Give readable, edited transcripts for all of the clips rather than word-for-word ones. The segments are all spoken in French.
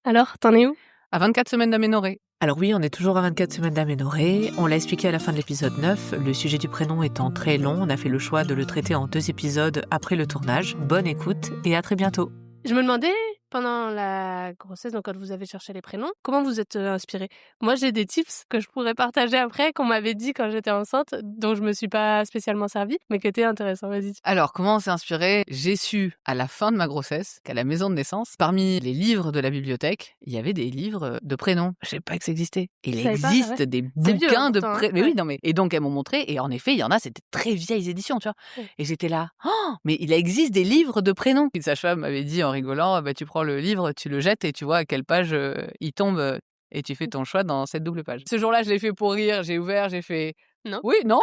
Alors, t'en es où? À 24 semaines d'aménorrhée. Alors oui, on est toujours à 24 semaines d'aménorrhée. On l'a expliqué à la fin de l'épisode 9. Le sujet du prénom étant très long, on a fait le choix de le traiter en 2 épisodes après le tournage. Bonne écoute et à très bientôt. Je me demandais, pendant la grossesse, donc quand vous avez cherché les prénoms, comment vous êtes inspirée? Moi, j'ai des tips que je pourrais partager après, qu'on m'avait dit quand j'étais enceinte, dont je me suis pas spécialement servie, mais qui étaient intéressants. Vas-y. Alors, comment on s'est inspiré? J'ai su à la fin de ma grossesse qu'à la maison de naissance, parmi les livres de la bibliothèque, il y avait des livres de prénoms. Je savais pas que ça existait. Il savais pas, existe ouais. des C'est vieux, bouquins de pourtant, hein. prénoms. Mais Ouais. oui, non mais et donc elles m'ont montré et en effet, il y en a, c'était très vieilles éditions, tu vois. Ouais. Et j'étais là, oh, mais il existe des livres de prénoms. Une sage-femme m'avait dit en rigolant, bah tu prends le livre, tu le jettes et tu vois à quelle page il tombe et tu fais ton choix dans cette double page. Ce jour-là, je l'ai fait pour rire, j'ai ouvert, j'ai fait Non. oui, non.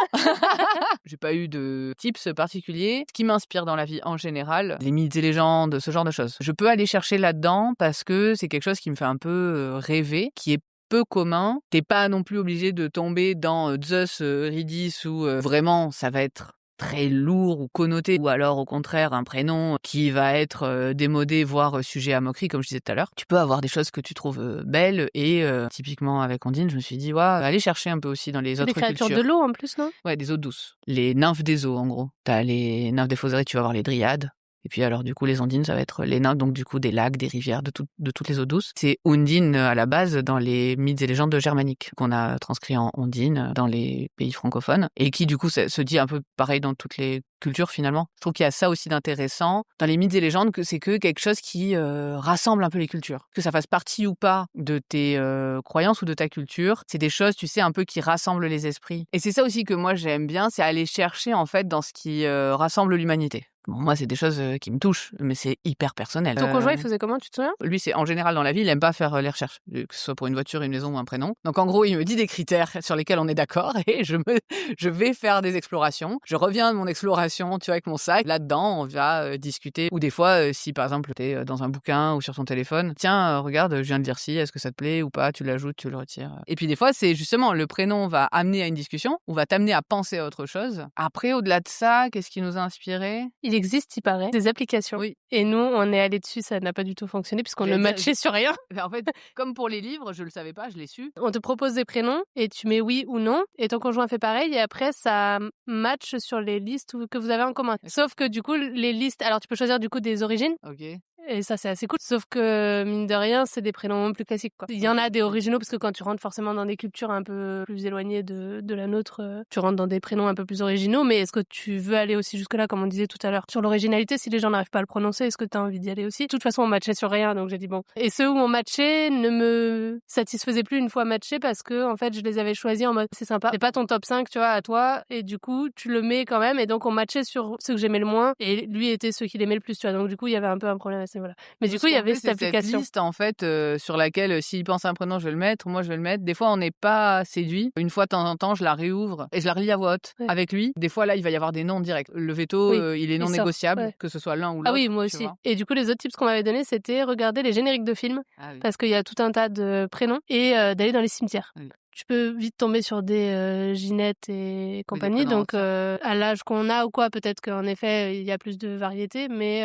J'ai pas eu de tips particuliers. Ce qui m'inspire dans la vie en général, les mythes et légendes, ce genre de choses. Je peux aller chercher là-dedans parce que c'est quelque chose qui me fait un peu rêver, qui est peu commun. T'es pas non plus obligé de tomber dans Zeus, Eurydice où vraiment ça va être très lourd ou connoté, ou alors au contraire un prénom qui va être démodé, voire sujet à moquerie, comme je disais tout à l'heure. Tu peux avoir des choses que tu trouves belles et typiquement avec Ondine, je me suis dit, ouais, aller chercher un peu aussi dans les C'est autres des créatures cultures. de l'eau en plus, non? Ouais, des eaux douces. Les nymphes des eaux, en gros. T'as les nymphes des Fosseries, tu vas voir les dryades. Et puis alors, du coup, les ondines, ça va être les nymphes, donc du coup, des lacs, des rivières, de toutes les eaux douces. C'est Undine, à la base, dans les mythes et légendes germaniques, qu'on a transcrit en Ondine dans les pays francophones, et qui, du coup, se dit un peu pareil dans toutes les cultures, finalement. Je trouve qu'il y a ça aussi d'intéressant dans les mythes et légendes, que c'est que quelque chose qui rassemble un peu les cultures. Que ça fasse partie ou pas de tes croyances ou de ta culture, c'est des choses, tu sais, un peu qui rassemblent les esprits. Et c'est ça aussi que moi, j'aime bien, c'est aller chercher, en fait, dans ce qui rassemble l'humanité. Bon, moi, c'est des choses qui me touchent, mais c'est hyper personnel. Ton conjoint, il faisait comment, tu te souviens? Lui, c'est en général dans la vie, il aime pas faire les recherches, que ce soit pour une voiture, une maison ou un prénom. Donc en gros, il me dit des critères sur lesquels on est d'accord et je vais faire des explorations. Je reviens de mon exploration, tu vois, avec mon sac. Là-dedans, on va discuter. Ou des fois, si par exemple, t'es dans un bouquin ou sur ton téléphone, tiens, regarde, je viens de lire ci, est-ce que ça te plaît ou pas? Tu l'ajoutes, tu le retires. Et puis des fois, c'est justement le prénom va amener à une discussion ou va t'amener à penser à autre chose. Après, au-delà de ça, qu'est-ce qui nous a inspiré? Il existe, il paraît, des applications. Oui. Et nous, on est allés dessus, ça n'a pas du tout fonctionné puisqu'on ne J'allais dire, matchait sur rien. En fait, comme pour les livres, je le savais pas, je l'ai su. On te propose des prénoms et tu mets oui ou non et ton conjoint fait pareil et après ça match sur les listes que vous avez en commun. Sauf que du coup les listes, alors tu peux choisir du coup des origines Ok. et ça c'est assez cool. Sauf que mine de rien c'est des prénoms plus classiques quoi. Il y en a des originaux parce que quand tu rentres forcément dans des cultures un peu plus éloignées de la nôtre, tu rentres dans des prénoms un peu plus originaux. Mais est-ce que tu veux aller aussi jusque là comme on disait tout à l'heure sur l'originalité? Si les gens n'arrivent pas à le prononcer, est-ce que tu as envie d'y aller aussi? De toute façon on matchait sur rien donc j'ai dit bon. Et ceux où on matchait ne me satisfaisaient plus une fois matchés parce que en fait je les avais choisis en mode c'est sympa, c'est pas ton top 5 tu vois à toi et du coup tu le mets quand même et donc on matchait sur ceux que j'aimais le moins et lui était ceux qu'il aimait le plus tu vois, donc du coup il y avait un peu un problème à ce niveau-là. Mais du coup il y avait cette application. Liste en fait sur laquelle s'il pense à un prénom je vais le mettre, moi je vais le mettre. Des fois on n'est pas séduit. Une fois de temps en temps je la réouvre et je la relis à voix haute avec lui. Des fois là il va y avoir des noms directs. Le veto il est non négociable que ce soit l'un ou l'autre. Ah oui moi aussi. Et du coup les autres tips qu'on m'avait donné c'était regarder les génériques de films parce qu'il y a tout un tas de prénoms et d'aller dans les cimetières. Oui. Tu peux vite tomber sur des Ginette et compagnie, donc à l'âge qu'on a ou quoi, peut-être qu'en effet il y a plus de variété, mais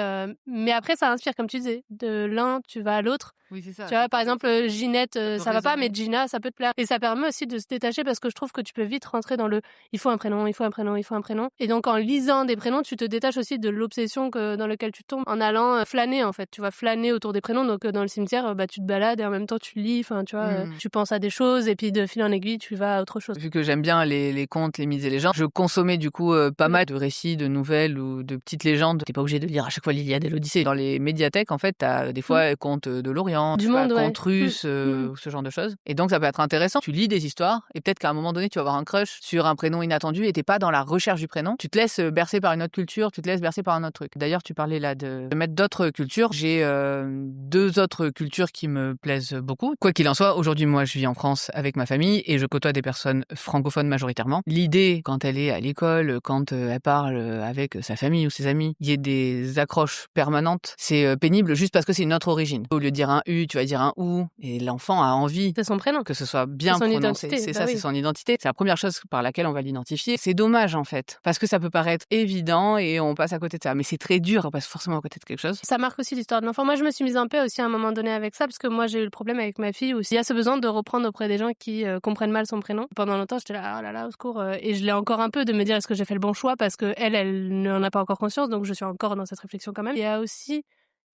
après ça inspire comme tu disais, de l'un tu vas à l'autre. Oui, c'est ça. Tu vois, par exemple, Ginette, ça va pas, mais Gina, ça peut te plaire. Et ça permet aussi de se détacher parce que je trouve que tu peux vite rentrer dans le il faut un prénom, il faut un prénom, il faut un prénom. Et donc, en lisant des prénoms, tu te détaches aussi de l'obsession dans laquelle tu tombes en allant flâner, en fait. Tu vas flâner autour des prénoms. Donc, dans le cimetière, tu te balades et en même temps, tu lis. Enfin, tu vois, tu penses à des choses et puis de fil en aiguille, tu vas à autre chose. Vu que j'aime bien les contes, les mythes et légendes, je consommais du coup pas mal de récits, de nouvelles ou de petites légendes. T'es pas obligé de lire à chaque fois l'Iliade et l'Odyssée. Dans les médiathèques, en fait, t'as des fois contes de l'Orient, du monde, contes russes, ou ce genre de choses. Et donc, ça peut être intéressant. Tu lis des histoires et peut-être qu'à un moment donné, tu vas avoir un crush sur un prénom inattendu et t'es pas dans la recherche du prénom. Tu te laisses bercer par une autre culture, tu te laisses bercer par un autre truc. D'ailleurs, tu parlais là de mettre d'autres cultures. J'ai 2 autres cultures qui me plaisent beaucoup. Quoi qu'il en soit, aujourd'hui, moi, je vis en France avec ma famille. famille et je côtoie des personnes francophones majoritairement. L'idée, quand elle est à l'école, quand elle parle avec sa famille ou ses amis, il y ait des accroches permanentes, c'est pénible juste parce que c'est une autre origine. Au lieu de dire un U, tu vas dire un OU et l'enfant a envie C'est son prénom. que ce soit bien C'est son prononcé. identité, C'est bah ça, oui. c'est son identité. C'est la première chose par laquelle on va l'identifier. C'est dommage en fait, parce que ça peut paraître évident et on passe à côté de ça. Mais c'est très dur, on passe forcément à côté de quelque chose. Ça marque aussi l'histoire de l'enfant. Moi, je me suis mise en paix aussi à un moment donné avec ça, parce que moi, j'ai eu le problème avec ma fille aussi. Il y a ce besoin de reprendre auprès des gens qui comprennent mal son prénom. Pendant longtemps, j'étais là, oh là là, au secours. Et je l'ai encore un peu de me dire, est-ce que j'ai fait le bon choix, parce que elle n'en a pas encore conscience, donc je suis encore dans cette réflexion quand même. Il y a aussi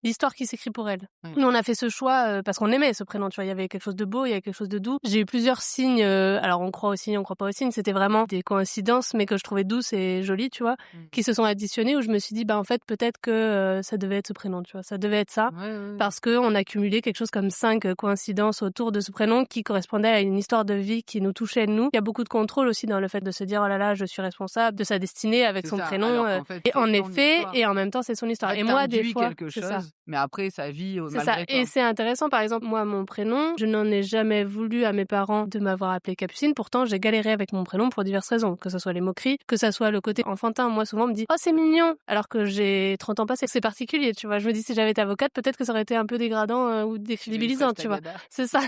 l'histoire qui s'écrit pour elle. Nous, on a fait ce choix parce qu'on aimait ce prénom, tu vois. Il y avait quelque chose de beau, il y avait quelque chose de doux. J'ai eu plusieurs signes. Alors, on croit aux signes, on croit pas aux signes. C'était vraiment des coïncidences, mais que je trouvais douces et jolies, tu vois, qui se sont additionnées, où je me suis dit, bah en fait, peut-être que ça devait être ce prénom, tu vois. Ça devait être ça, parce que on a cumulé quelque chose comme 5 coïncidences autour de ce prénom qui correspondait à une histoire de vie qui nous touchait nous. Il y a beaucoup de contrôle aussi dans le fait de se dire, oh là là, je suis responsable de sa destinée avec son prénom. Et en effet, et en même temps, c'est son histoire. En fait, et moi, des fois, quelque c'est chose, ça. mais après, ça vit C'est malgré ça. toi. Et c'est intéressant, par exemple, moi, mon prénom, je n'en ai jamais voulu à mes parents de m'avoir appelée Capucine. Pourtant, j'ai galéré avec mon prénom pour diverses raisons. Que ce soit les moqueries, que ce soit le côté enfantin. Moi, souvent, on me dit, oh, c'est mignon. Alors que j'ai 30 ans passés. C'est particulier, tu vois. Je me dis, si j'avais été avocate, peut-être que ça aurait été un peu dégradant ou décrédibilisant, tu vois. C'est ça.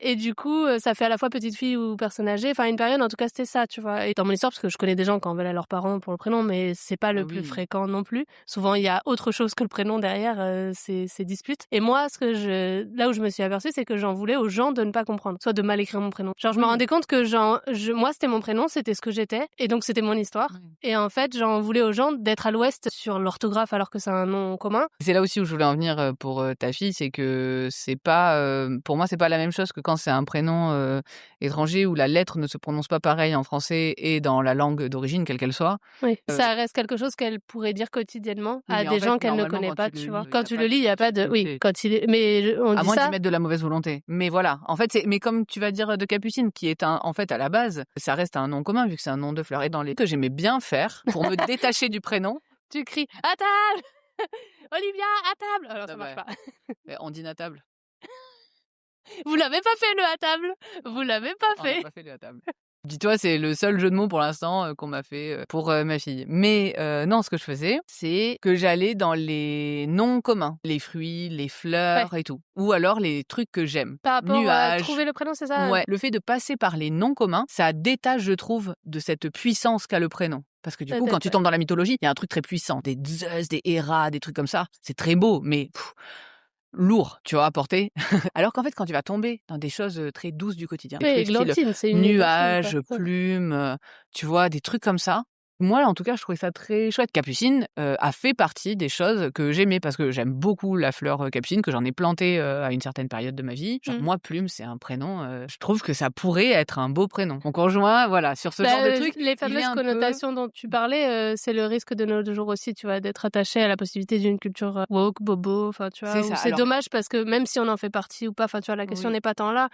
Et du coup, ça fait à la fois petite fille ou personne âgée. Enfin, une période, en tout cas, c'était ça, tu vois. Et dans mon histoire, parce que je connais des gens qui en veulent à leurs parents pour le prénom, mais c'est pas le plus fréquent non plus. Souvent, il y a autre chose que le prénom derrière ces disputes. Et moi, là où je me suis aperçue, c'est que j'en voulais aux gens de ne pas comprendre, soit de mal écrire mon prénom. Genre, je me rendais compte que moi, c'était mon prénom, c'était ce que j'étais, et donc c'était mon histoire. Et en fait, j'en voulais aux gens d'être à l'ouest sur l'orthographe alors que c'est un nom commun. C'est là aussi où je voulais en venir pour ta fille, c'est que c'est pas, pour moi, c'est pas la même chose que quand c'est un prénom étranger où la lettre ne se prononce pas pareil en français et dans la langue d'origine, quelle qu'elle soit. Oui, ça reste quelque chose qu'elle pourrait dire quotidiennement à des gens qu'elle ne connaît pas, tu vois. Quand tu le lis, il y a pas de, oui, quand il est, mais on dit à moins ça. d'y mettre de la mauvaise volonté. Mais voilà, en fait, mais comme tu vas dire de Capucine, qui est en fait à la base, ça reste un nom commun vu que c'est un nom de fleur. Et dans les que j'aimais bien faire pour me détacher du prénom, tu cries à table, Olivia à table. Alors ça marche pas. On dîne à table. Vous l'avez pas fait le à table. Vous l'avez pas fait. On n'a pas fait le à table. Dis-toi, c'est le seul jeu de mots pour l'instant qu'on m'a fait pour ma fille. Mais non, ce que je faisais, c'est que j'allais dans les noms communs. Les fruits, les fleurs et tout. Ou alors les trucs que j'aime. Par rapport Nuages. à trouver le prénom, c'est ça? Ouais. Le fait de passer par les noms communs, ça détache, je trouve, de cette puissance qu'a le prénom. Parce que du coup, quand tu tombes dans la mythologie, il y a un truc très puissant. Des Zeus, des Héra, des trucs comme ça. C'est très beau, mais... lourd, tu vois, à porter. Alors qu'en fait, quand tu vas tomber dans des choses très douces du quotidien, des trucs style nuages, plumes, tu vois, des trucs comme ça. Moi, en tout cas, je trouvais ça très chouette. Capucine a fait partie des choses que j'aimais parce que j'aime beaucoup la fleur capucine, que j'en ai plantée à une certaine période de ma vie. Genre, moi, Plume, c'est un prénom. Je trouve que ça pourrait être un beau prénom. Mon conjoint, voilà, sur ce genre de truc. Les fameuses connotations dont tu parlais, c'est le risque de nos jours aussi, tu vois, d'être attaché à la possibilité d'une culture woke, bobo, enfin, tu vois. C'est dommage parce que même si on en fait partie ou pas, enfin, tu vois, la question n'est pas tant là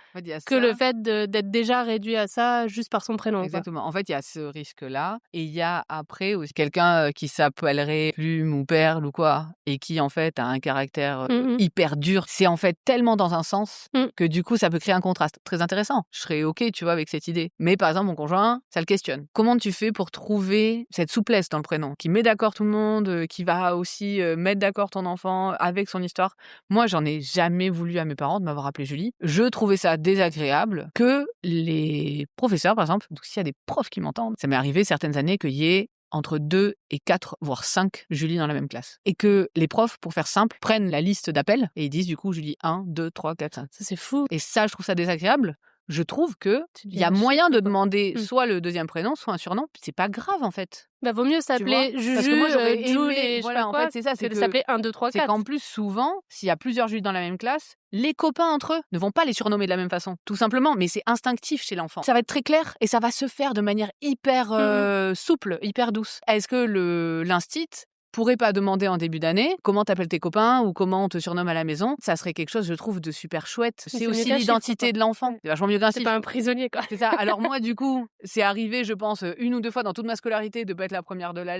que le fait d'être déjà réduit à ça juste par son prénom. Exactement. Quoi. En fait, il y a ce risque-là et il y a après aussi quelqu'un qui s'appellerait Plume ou Perle ou quoi et qui en fait a un caractère hyper dur. C'est en fait tellement dans un sens que du coup ça peut créer un contraste très intéressant. Je serais ok, tu vois, avec cette idée. Mais par exemple mon conjoint, ça le questionne. Comment tu fais pour trouver cette souplesse dans le prénom qui met d'accord tout le monde, qui va aussi mettre d'accord ton enfant avec son histoire. Moi, j'en ai jamais voulu à mes parents de m'avoir appelée Julie. Je trouvais ça désagréable que les professeurs, par exemple, donc s'il y a des profs qui m'entendent, ça m'est arrivé certaines années qu'il y ait entre 2 et 4, voire 5 Julie dans la même classe. Et que les profs, pour faire simple, prennent la liste d'appels et ils disent du coup Julie 1, 2, 3, 4, 5. Ça, c'est fou. Et ça, je trouve ça désagréable. Je trouve que il y a moyen de demander soit le deuxième prénom, soit un surnom. C'est pas grave, en fait. Bah, vaut mieux s'appeler Juju, Jules et voilà, en fait, c'est ça. C'est de s'appeler 1, 2, 3, 4. C'est qu'en plus, souvent, s'il y a plusieurs Jules dans la même classe, les copains entre eux ne vont pas les surnommer de la même façon. Tout simplement, mais c'est instinctif chez l'enfant. Ça va être très clair et ça va se faire de manière hyper souple, hyper douce. Est-ce que l'instit pourrais pas demander en début d'année comment t'appelles tes copains ou comment on te surnomme à la maison. Ça serait quelque chose, je trouve, de super chouette. Mais C'est mieux aussi qu'un l'identité chiffre, de l'enfant. Ouais. C'est vachement mieux qu'un C'est chiffre. pas un prisonnier, quoi. C'est ça. Alors moi, du coup, c'est arrivé, je pense, 1 ou 2 fois dans toute ma scolarité de pas être la première de la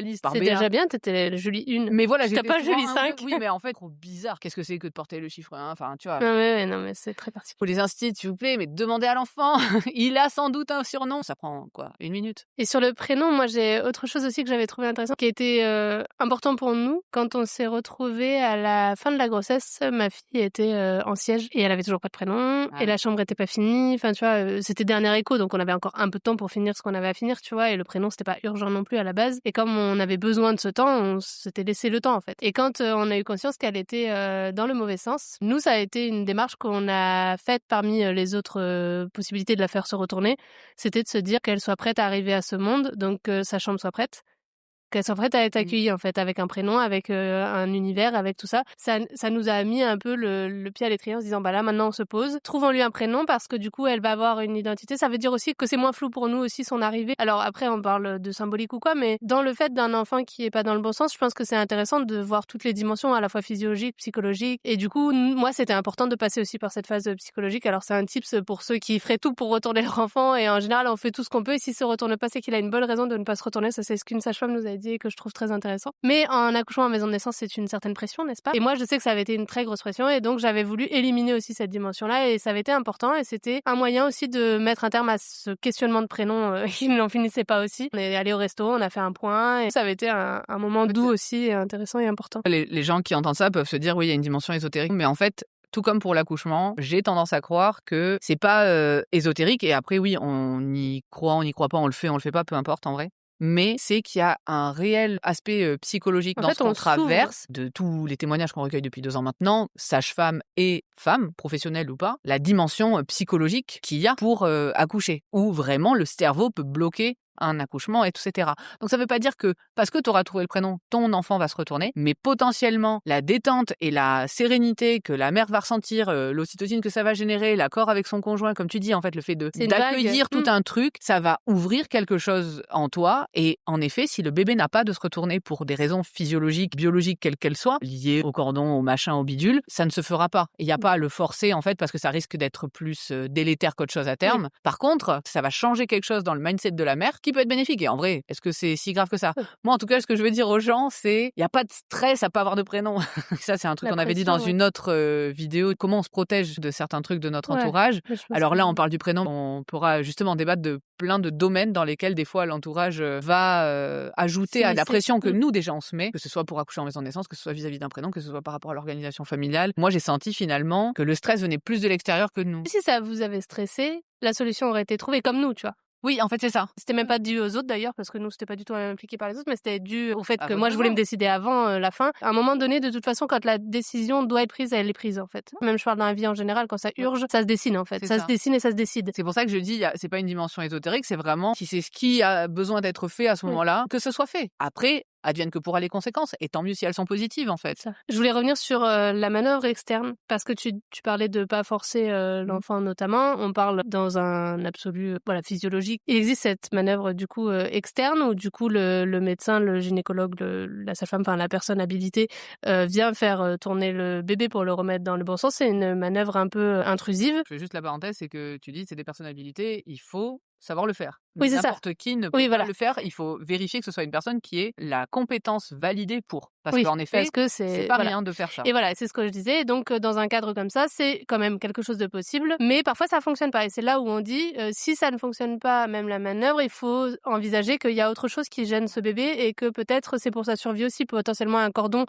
liste par C'est B1. déjà bien, t'étais la Julie 1. Mais voilà, T'as j'étais pas souvent Julie 1 ou 5. 2. Oui, mais en fait, trop bizarre. Qu'est-ce que c'est que de porter le chiffre 1? Enfin, tu vois. Non, mais c'est très particulier. Pour les instits, s'il vous plaît, mais demandez à l'enfant. Il a sans doute un surnom. Ça prend quoi? 1 minute? Et sur le prénom, moi j'ai autre chose aussi que j'avais trouvé intéressant, qui a été important pour nous. Quand on s'est retrouvés à la fin de la grossesse, ma fille était en siège et elle avait toujours pas de prénom Ah et la oui. chambre était pas finie. Enfin, tu vois, c'était dernier écho, donc on avait encore un peu de temps pour finir ce qu'on avait à finir, tu vois. Et le prénom, c'était pas urgent non plus à la base. Et comme on avait besoin de ce temps, on s'était laissé le temps en fait. Et quand on a eu conscience qu'elle était dans le mauvais sens, nous, ça a été une démarche qu'on a faite parmi les autres possibilités de la faire se retourner. C'était de se dire qu'elle soit prête à arriver à ce monde, donc que sa chambre soit prête, qu'elle soit prête à être accueillie en fait, avec un prénom, avec un univers, avec tout ça. Ça nous a mis un peu le pied à l'étrier en se disant bah là maintenant on se pose, trouvons-lui un prénom parce que du coup elle va avoir une identité. Ça veut dire aussi que c'est moins flou pour nous aussi son arrivée. Alors après on parle de symbolique ou quoi, mais dans le fait d'un enfant qui est pas dans le bon sens, je pense que c'est intéressant de voir toutes les dimensions à la fois physiologiques, psychologiques. Et du coup moi c'était important de passer aussi par cette phase psychologique. Alors c'est un tips pour ceux qui feraient tout pour retourner leur enfant et en général on fait tout ce qu'on peut et s'il se retourne pas c'est qu'il a une bonne raison de ne pas se retourner. Ça c'est ce qu'une sage-femme nous a dit et que je trouve très intéressant. Mais en accouchant en maison de naissance, c'est une certaine pression, n'est-ce pas? Et moi, je sais que ça avait été une très grosse pression et donc j'avais voulu éliminer aussi cette dimension-là et ça avait été important et c'était un moyen aussi de mettre un terme à ce questionnement de prénom qui n'en finissait pas aussi. On est allé au resto, on a fait un point et ça avait été un moment doux aussi et intéressant et important. Les gens qui entendent ça peuvent se dire oui, il y a une dimension ésotérique, mais en fait, tout comme pour l'accouchement, j'ai tendance à croire que c'est pas ésotérique. Et après, oui, on y croit pas, on le fait pas, peu importe en vrai. Mais c'est qu'il y a un réel aspect psychologique En dans fait, ce qu'on on s'ouvre. traverse, de tous les témoignages qu'on recueille depuis 2 ans maintenant, sage-femme et femme, professionnelle ou pas, la dimension psychologique qu'il y a pour accoucher, où vraiment le cerveau peut bloquer un accouchement, etc. Donc ça veut pas dire que parce que tu auras trouvé le prénom, ton enfant va se retourner, mais potentiellement la détente et la sérénité que la mère va ressentir, l'ocytocine que ça va générer, l'accord avec son conjoint, comme tu dis, en fait, le fait C'est une d'accueillir vague. tout un truc, ça va ouvrir quelque chose en toi. Et en effet, si le bébé n'a pas de se retourner pour des raisons physiologiques, biologiques, quelles qu'elles soient, liées au cordon, au machin, au bidule, ça ne se fera pas. Il n'y a pas à le forcer, en fait, parce que ça risque d'être plus délétère qu'autre chose à terme. Oui. Par contre, ça va changer quelque chose dans le mindset de la mère qui peut être bénéfique. Et en vrai, est-ce que c'est si grave que ça? Moi, en tout cas, ce que je veux dire aux gens, c'est il n'y a pas de stress à pas avoir de prénom. Ça, c'est un truc La qu'on avait dit dans pression, une autre vidéo, comment on se protège de certains trucs de notre Ouais. entourage. Mais je pense Alors que- là, on parle du prénom, on pourra justement débattre de plein de domaines dans lesquels des fois l'entourage va ajouter à la S'immiscer. pression que nous déjà on se met, que ce soit pour accoucher en maison de naissance, que ce soit vis-à-vis d'un prénom, que ce soit par rapport à l'organisation familiale. Moi, j'ai senti finalement que le stress venait plus de l'extérieur que de nous. Si ça vous avait stressé, la solution aurait été trouvée comme nous, tu vois. Oui, en fait, c'est ça. C'était même pas dû aux autres d'ailleurs, parce que nous, c'était pas du tout impliqué par les autres, mais c'était dû au fait À que votre moi, je voulais me besoin. décider avant la fin. À un moment donné, de toute façon, quand la décision doit être prise, elle est prise, en fait. Même je parle dans la vie en général, quand ça urge, ça se dessine, en fait. C'est Ça ça. se dessine et ça se décide. C'est pour ça que je dis, c'est pas une dimension ésotérique, c'est vraiment si c'est ce qui a besoin d'être fait à ce Oui. moment-là, que ce soit fait. Après, advienne que pourra les conséquences, et tant mieux si elles sont positives en fait. Ça. Je voulais revenir sur la manœuvre externe, parce que tu parlais de pas forcer l'enfant notamment. On parle dans un absolu physiologique. Il existe cette manœuvre du coup externe, où du coup le médecin, le gynécologue, la sage-femme, enfin la personne habilitée vient faire tourner le bébé pour le remettre dans le bon sens. C'est une manœuvre un peu intrusive. Je fais juste la parenthèse, c'est que tu dis c'est des personnes habilitées, il faut savoir le faire. Oui, c'est ça. N'importe qui ne peut Oui, pas voilà. le faire, il faut vérifier que ce soit une personne qui ait la compétence validée pour. Parce Oui, qu'en effet, parce que c'est pas voilà. rien de faire ça. Et voilà, c'est ce que je disais. Donc, dans un cadre comme ça, c'est quand même quelque chose de possible. Mais parfois, ça fonctionne pas. Et c'est là où on dit, si ça ne fonctionne pas, même la manœuvre, il faut envisager qu'il y a autre chose qui gêne ce bébé et que peut-être c'est pour sa survie aussi, potentiellement un cordon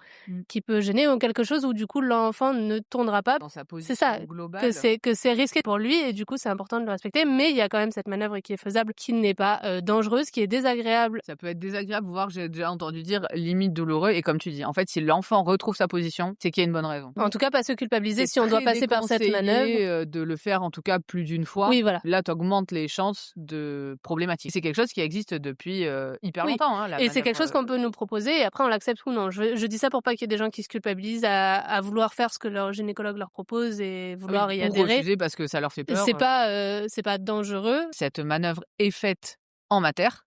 qui peut gêner ou quelque chose où du coup l'enfant ne tournera pas. Dans sa C'est position ça, globale. que c'est risqué pour lui et du coup c'est important de le respecter. Mais il y a quand même cette manœuvre qui est faisable, qui n'est pas dangereuse, qui est désagréable. Ça peut être désagréable, voire j'ai déjà entendu dire limite douloureux. Et comme tu dis, en fait, si l'enfant retrouve sa position, c'est qu'il y a une bonne raison. En tout cas, pas se culpabiliser C'est si on doit très passer par cette manœuvre. déconseillé, de le faire en tout cas plus d'une fois. Oui, voilà. Là, tu augmentes les chances de problématiques. C'est quelque chose qui existe depuis hyper Oui. longtemps. Hein, la Et c'est quelque chose manœuvre, qu'on peut nous proposer et après on l'accepte ou non. Je dis ça pour pas qu'il y ait des gens qui se culpabilisent à vouloir faire ce que leur gynécologue leur propose et vouloir y ou adhérer. refuser parce que ça leur fait peur. C'est pas dangereux. Cette manœuvre est faite en matière.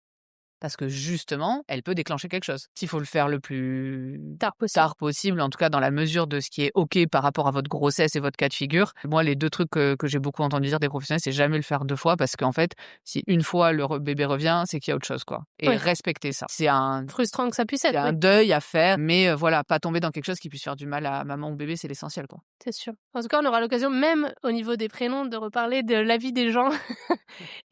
parce que justement, elle peut déclencher quelque chose. S'il faut le faire le plus Tard possible. possible, en tout cas dans la mesure de ce qui est OK par rapport à votre grossesse et votre cas de figure. Moi, les 2 trucs que j'ai beaucoup entendu dire des professionnels, c'est jamais le faire 2 fois parce qu'en fait, si une fois le bébé revient, c'est qu'il y a autre chose, quoi. Et Oui. respecter ça. C'est un Frustrant que ça puisse être, un oui, deuil à faire, mais voilà, pas tomber dans quelque chose qui puisse faire du mal à maman ou bébé, c'est l'essentiel, quoi. c'est sûr. En tout cas, on aura l'occasion, même au niveau des prénoms, de reparler de la vie des gens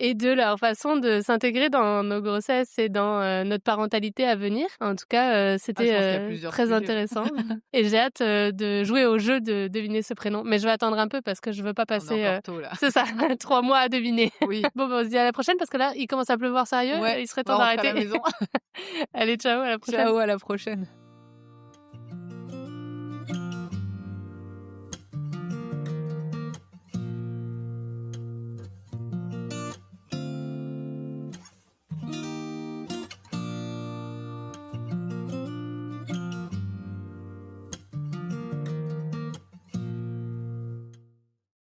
et de leur façon de s'intégrer dans nos grossesses et dans notre parentalité à venir. En tout cas, je pense qu'il y a c'était plusieurs très sujets, ouais. intéressant et j'ai hâte de jouer au jeu de deviner ce prénom. Mais je vais attendre un peu parce que je veux pas On est passer, encore tôt, là. c'est ça, 3 mois à deviner. Oui. Bon, on se dit à la prochaine parce que là, il commence à pleuvoir sérieux. Ouais, Il serait on va temps rentrer à la d'arrêter. maison. Allez, ciao, à la prochaine. Ciao, à la prochaine.